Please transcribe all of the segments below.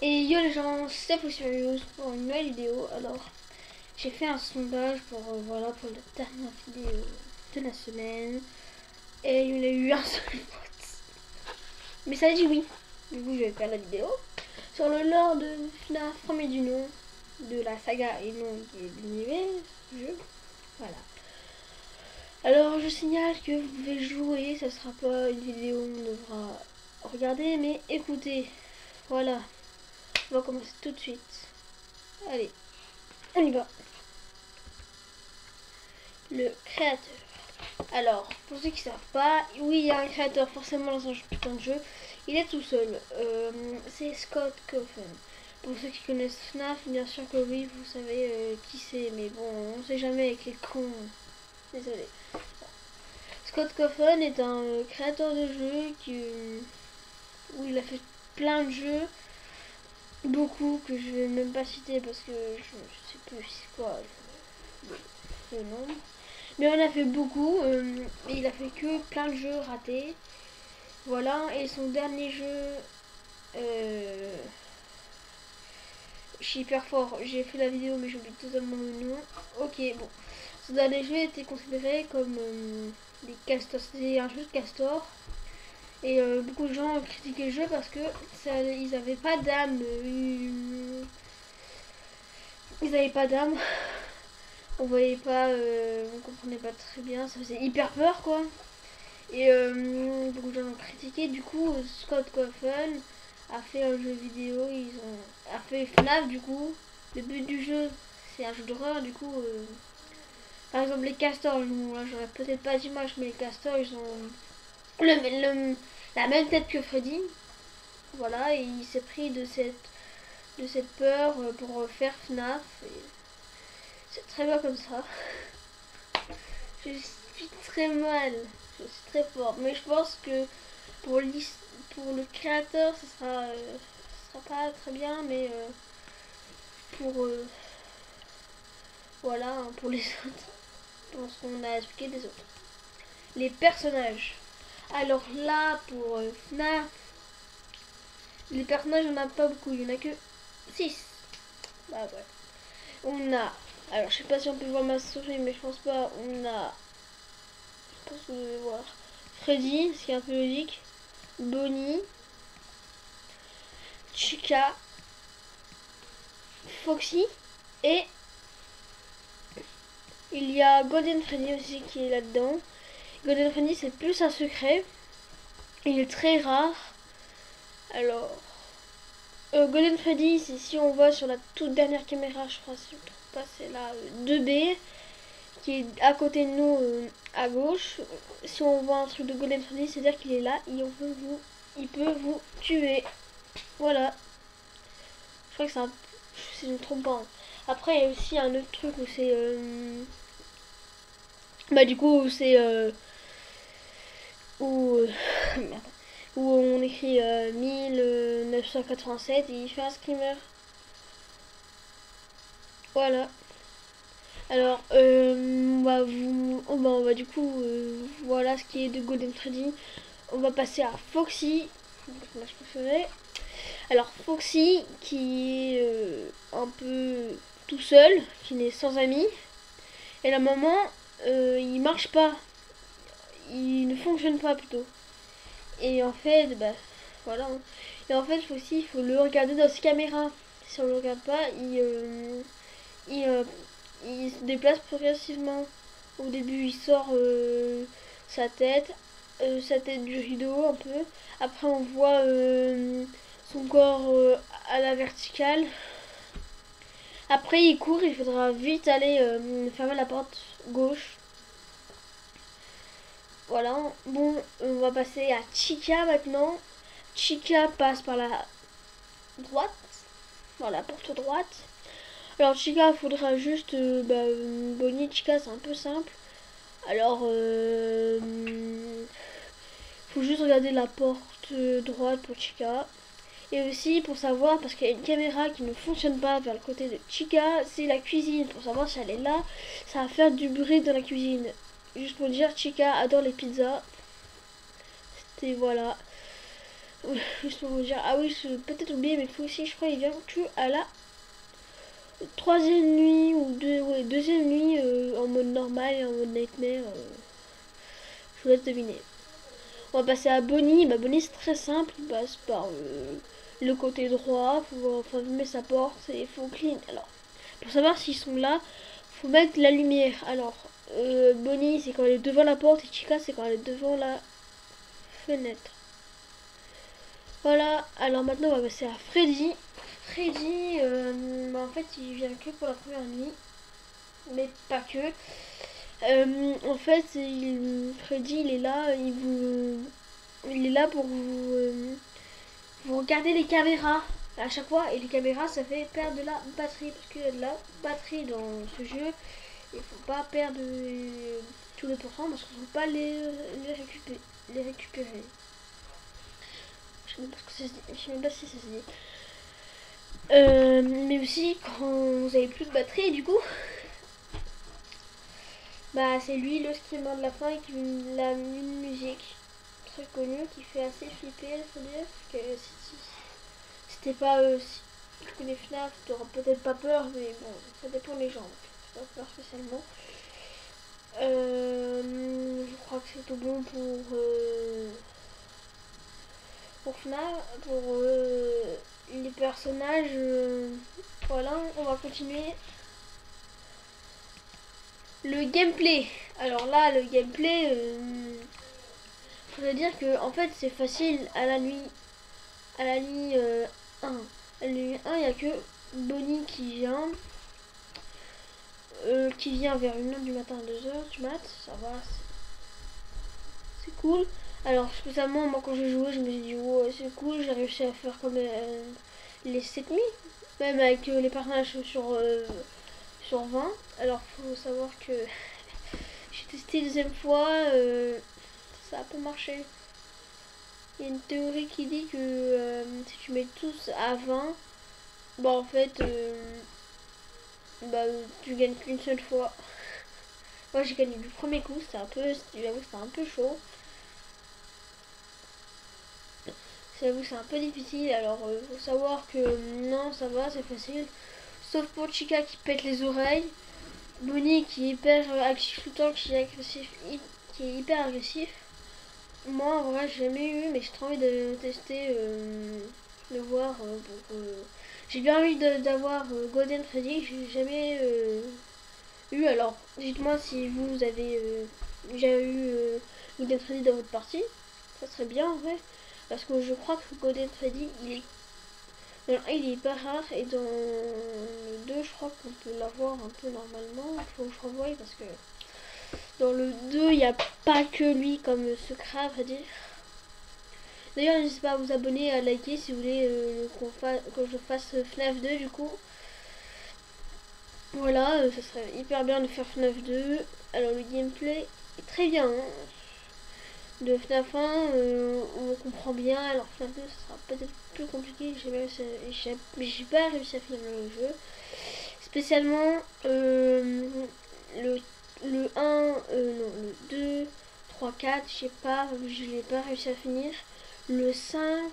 Et yo les gens, c'est Furious pour une nouvelle vidéo. Alors, j'ai fait un sondage pour voilà pour la dernière vidéo de la semaine. Et il y en a eu un seul vote. Mais ça a dit oui. Du coup, je vais faire la vidéo sur le lore de FNAF premier du nom, de la saga et non de l'univers du jeu. Voilà. Alors, je signale que vous pouvez jouer, ça sera pas une vidéo où on devra regarder, mais écoutez. Voilà. On va commencer tout de suite. Allez, on y va. Le créateur. Alors, pour ceux qui savent pas, oui, il y a un créateur forcément dans un putain de jeu. Il est tout seul. C'est Scott Cawthon. Pour ceux qui connaissent FNAF, bien sûr que oui, vous savez qui c'est. Mais bon, on sait jamais avec les cons. Désolé. Scott Cawthon est un créateur de jeux où il a fait plein de jeux. Beaucoup que je vais même pas citer parce que je sais plus c'est quoi le nombre. Mais on a fait beaucoup. Et il a fait que plein de jeux ratés. Voilà. Et son dernier jeu. Je suis hyper fort. J'ai fait la vidéo mais j'oublie totalement le nom. Ok, bon. Son dernier jeu était considéré comme des castors. C'était un jeu de castor. Et beaucoup de gens ont critiqué le jeu parce que ils n'avaient pas d'âme. Ils n'avaient pas d'âme. On voyait pas, on comprenait pas très bien. Ça faisait hyper peur quoi. Et beaucoup de gens ont critiqué. Du coup, Scott Cawthon a fait un jeu vidéo. A fait FNAF du coup. Le but du jeu, c'est un jeu d'horreur. Du coup, par exemple les castors. Là, j'aurais peut-être pas d'image, mais les castors, ils ont la même tête que Freddy. Voilà, et il s'est pris de cette peur pour faire FNAF. C'est très bien comme ça. Je suis très mal. Je suis très fort. Mais je pense que pour, pour le créateur, ce sera pas très bien. Mais pour voilà, hein, pour les autres, pour ce qu'on a expliqué des autres. Les personnages. Alors là, pour FNAF, les personnages, on a pas beaucoup. Il y en a que 6. Bah ouais. On a. Alors je sais pas si on peut voir ma souris, mais je pense pas. On a. Je pense que vous devez voir. Freddy, ce qui est un peu logique. Bonnie. Chica. Foxy. Et il y a Golden Freddy aussi qui est là-dedans. Golden Freddy c'est plus un secret. Il est très rare. Alors. Golden Freddy, c'est si on voit sur la toute dernière caméra, je crois, si je ne me trompe pas, c'est la 2B. Qui est à côté de nous à gauche. Si on voit un truc de Golden Freddy, c'est-à-dire qu'il est là et il peut vous tuer. Voilà. Je crois que c'est un. Si je ne me trompe pas. Après, il y a aussi un autre truc où c'est. Bah, du coup, c'est. Où. Merde. Où on écrit 1987 et il fait un screamer. Voilà. Alors, on va du coup, voilà ce qui est de Golden Freddy. On va passer à Foxy, mon personnage préféré. Alors, Foxy, qui est un peu tout seul, qui n'est sans amis. Et la maman, il marche pas. Il ne fonctionne pas plutôt. Et en fait, bah, voilà. Hein. Et en fait, Foxy, il faut le regarder dans ses caméras. Si on le regarde pas, il, il se déplace progressivement. Au début, il sort sa tête du rideau un peu. Après, on voit son corps à la verticale. Après, il court, il faudra vite aller fermer la porte gauche. Voilà. Bon, on va passer à Chica maintenant. Chica passe par la droite. Voilà, porte droite. Alors Chica, il faudra juste Bonnie Chica, c'est un peu simple. Alors faut juste regarder la porte droite pour Chica. Et aussi pour savoir, parce qu'il y a une caméra qui ne fonctionne pas vers le côté de Chica, c'est la cuisine. Pour savoir si elle est là, ça va faire du bruit dans la cuisine. Juste pour dire, Chica adore les pizzas. C'était voilà. juste pour vous dire, ah oui, j'ai peut-être oublié, mais il faut aussi, je crois, il vient que à la troisième nuit ou deuxième nuit en mode normal et en mode nightmare. Je vous laisse deviner. On va passer à Bonnie. Bah, Bonnie, c'est très simple. Il passe par le côté droit. Faut allumer sa porte et il faut clean. Alors, pour savoir s'ils sont là, faut mettre la lumière. Alors, Bonnie, c'est quand elle est devant la porte et Chica, c'est quand elle est devant la fenêtre. Voilà. Alors maintenant, on va passer à Freddy. Freddy, bah, en fait, il vient que pour la première nuit. Mais pas que. En fait, Freddy, il est là. Il est là pour vous regardez les caméras à chaque fois, et les caméras ça fait perdre de la batterie parce qu'il y a de la batterie dans ce jeu. Il faut pas perdre tous les pourcents parce qu'on ne peut pas les récupérer. Je sais même pas si ça se dit. Mais aussi quand vous avez plus de batterie, du coup, bah c'est lui le screamer de la fin et qui a une musique très connue qui fait assez flipper, il faut dire que si t'es pas si tu connais FNAF, t'auras peut-être pas peur, mais bon, ça dépend des gens. J'ai pas peur spécialement. Je crois que c'est tout bon pour FNAF, pour les personnages. Voilà, on va continuer. Le gameplay. Alors là, le gameplay, faudrait dire que en fait c'est facile à la nuit. À la nuit 1. À la nuit 1, il n'y a que Bonnie qui vient vers 1h du matin, 2h du mat, ça va, c'est cool. Alors spécialement moi quand j'ai joué, je me suis dit ouais c'est cool, j'ai réussi à faire comme les 7 nuits, même avec les personnages sur 20. Alors faut savoir que j'ai testé une deuxième fois, ça a pas marché. Il y a une théorie qui dit que si tu mets tous à 20, bah en fait bah tu gagnes qu'une seule fois. Moi j'ai gagné du premier coup, c'était un peu chaud. J'avoue c'est un peu difficile, alors faut savoir que non ça va, c'est facile. Sauf pour Chica qui pète les oreilles, Bonnie qui est hyper actif tout le temps, qui est hyper agressif. Moi en vrai j'ai jamais eu, mais j'ai trop envie de tester, de voir. J'ai bien envie d'avoir Golden Freddy, j'ai jamais eu. Alors dites-moi si vous avez déjà eu Golden Freddy dans votre partie, ça serait bien en vrai. Parce que je crois que Golden Freddy, dans le 1, il est hyper rare. Et dans le 2, je crois qu'on peut l'avoir un peu normalement. Il faut que je revoie parce que dans le 2, il n'y a pas que lui comme secret, à vrai dire. D'ailleurs, n'hésitez pas à vous abonner, à liker si vous voulez que je fasse FNAF 2 du coup. Voilà, ça serait hyper bien de faire FNAF 2. Alors le gameplay est très bien. Hein. De FNAF 1, on comprend bien. Alors FNAF 2, ça sera peut-être plus compliqué. J'ai pas réussi à finir le jeu. Spécialement le 1, non, le 2, 3, 4, je l'ai pas réussi à finir. Le 5,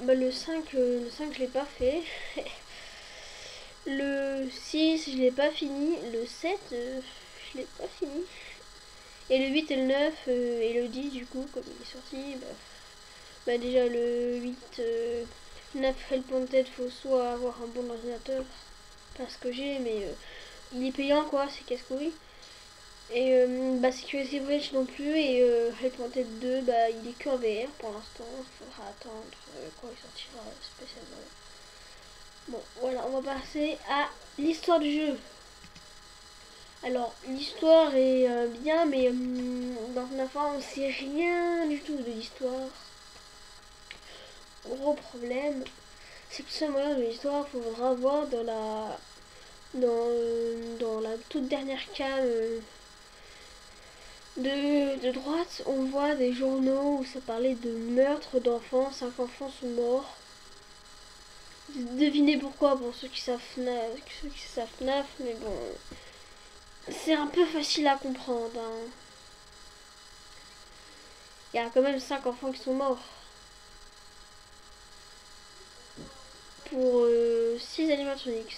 bah le 5 je l'ai pas fait. Le 6, je l'ai pas fini. Le 7, je l'ai pas fini. Et le 8 et le 9 et le 10 du coup, comme il est sorti, bah déjà le 8, FNAF Help-Wanted, faut soit avoir un bon ordinateur, pas ce que j'ai, mais il est payant quoi, c'est casse-couille. Et bah Security Breach non plus, et Help-Wanted 2, bah il est que en VR pour l'instant, il faudra attendre quand il sortira spécialement. Bon voilà, on va passer à l'histoire du jeu. Alors, l'histoire est bien, mais dans FNAF 1, on sait rien du tout de l'histoire. Gros problème, c'est que ce moyen de l'histoire, il faudra voir dans la toute dernière cam de droite, on voit des journaux où ça parlait de meurtre d'enfants, 5 enfants sont morts. Devinez pourquoi pour ceux qui savent FNAF, mais bon, c'est un peu facile à comprendre. Hein. Il y a quand même 5 enfants qui sont morts. pour 6 animatronics.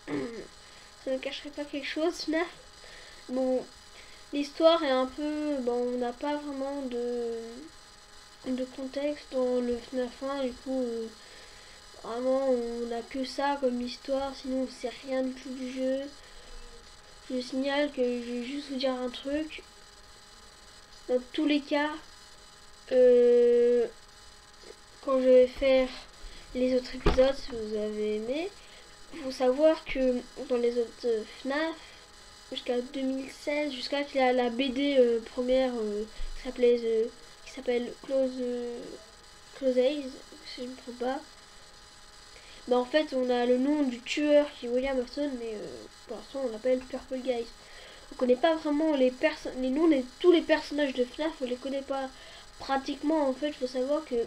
Ça ne cacherait pas quelque chose, FNAF. Bon, l'histoire est un peu... Bon, on n'a pas vraiment de contexte dans le FNAF 1, du coup... vraiment, on n'a que ça comme histoire, sinon on sait rien du tout du jeu. Je signale que je vais juste vous dire un truc. Dans tous les cas, quand je vais faire les autres épisodes, si vous avez aimé, il faut savoir que dans les autres FNAF, jusqu'à 2016, jusqu'à qu'il y a la BD première qui s'appelle Close Eyes, si je ne me trompe pas. Bah en fait on a le nom du tueur qui est William Afton, mais pour l'instant on l'appelle Purple Guys. On connaît pas vraiment les noms de tous les personnages de FNAF, on les connaît pas pratiquement. En fait il faut savoir que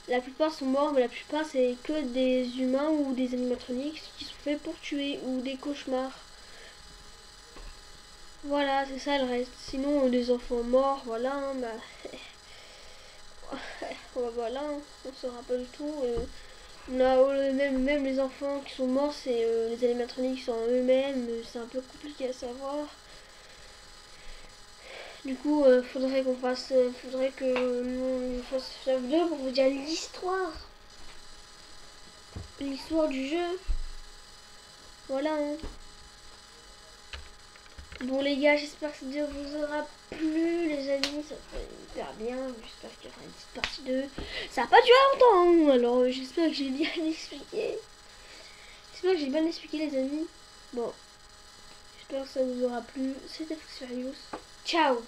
la plupart sont morts, mais la plupart c'est que des humains ou des animatroniques qui sont faits pour tuer, ou des cauchemars. Voilà, c'est ça le reste. Sinon des enfants morts, voilà, hein, bah voilà, hein, on saura pas du tout. On a même les enfants qui sont morts, c'est les animatroniques sont eux-mêmes, c'est un peu compliqué à savoir. Du coup, faudrait qu'on fasse, faudrait que je fasse FNAF 2 pour vous dire l'histoire du jeu. Voilà. Hein. Bon les gars, j'espère que cette vidéo vous aura plu, les amis, ça fait hyper bien. J'espère qu'il y aura une petite partie 2. Ça n'a pas duré longtemps, hein. Alors j'espère que j'ai bien expliqué. J'espère que j'ai bien expliqué les amis. Bon, j'espère que ça vous aura plu. C'était Fox Furious. Ciao.